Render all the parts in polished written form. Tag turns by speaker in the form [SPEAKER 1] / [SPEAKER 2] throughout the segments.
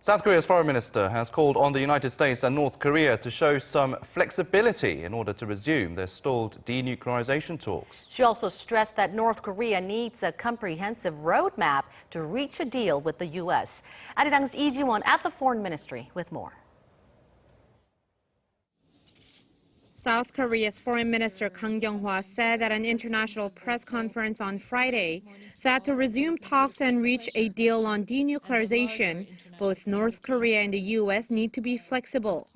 [SPEAKER 1] South Korea's foreign minister has called on the United States and North Korea to show some flexibility in order to resume their stalled denuclearization talks.
[SPEAKER 2] She also stressed that North Korea needs a comprehensive roadmap to reach a deal with the U.S. Arirang's Lee Ji-won at the Foreign Ministry with more.
[SPEAKER 3] South Korea's Foreign Minister Kang Kyung-wha said at an international press conference on Friday that to resume talks and reach a deal on denuclearization, both North Korea and the U.S. need to be flexible.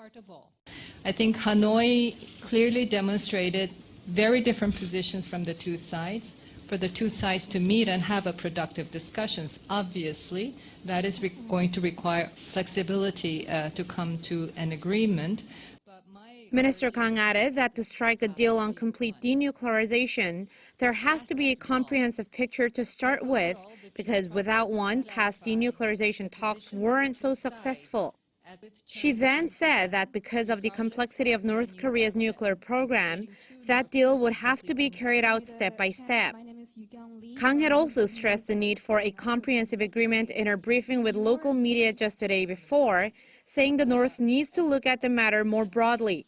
[SPEAKER 4] I think Hanoi clearly demonstrated very different positions from the two sides. For the two sides to meet and have a productive discussions, obviously, that is going to require flexibility to come to an agreement.
[SPEAKER 3] Minister Kang added that to strike a deal on complete denuclearization, there has to be a comprehensive picture to start with, because without one, past denuclearization talks weren't so successful. She then said that because of the complexity of North Korea's nuclear program, that deal would have to be carried out step by step. Kang had also stressed the need for a comprehensive agreement in her briefing with local media just a day before, saying the North needs to look at the matter more broadly.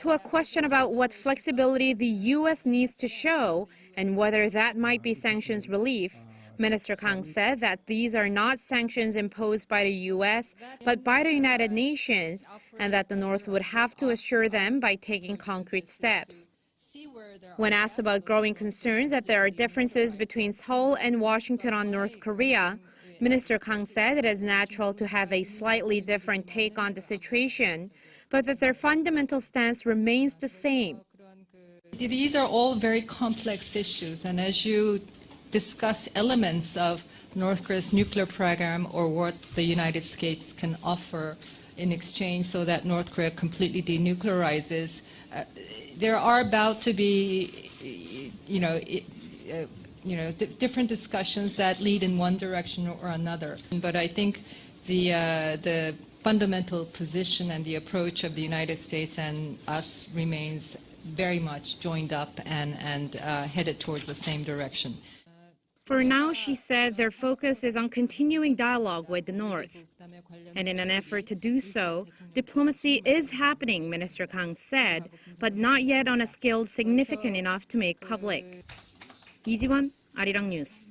[SPEAKER 3] To a question about what flexibility the U.S. needs to show and whether that might be sanctions relief, Minister Kang said that these are not sanctions imposed by the U.S., but by the United Nations, and that the North would have to assure them by taking concrete steps. When asked about growing concerns that there are differences between Seoul and Washington on North Korea, Minister Kang said it is natural to have a slightly different take on the situation, but that their fundamental stance remains the same.
[SPEAKER 4] These are all very complex issues, and as you discuss elements of North Korea's nuclear program or what the United States can offer in exchange so that North Korea completely denuclearizes, there are about to be, different discussions that lead in one direction or another. But I think the fundamental position and the approach of the United States and us remains very much joined up and headed towards the same direction.
[SPEAKER 3] For now, she said their focus is on continuing dialogue with the North. And in an effort to do so, diplomacy is happening, Minister Kang said, but not yet on a scale significant enough to make public. Lee Ji-won, Arirang News.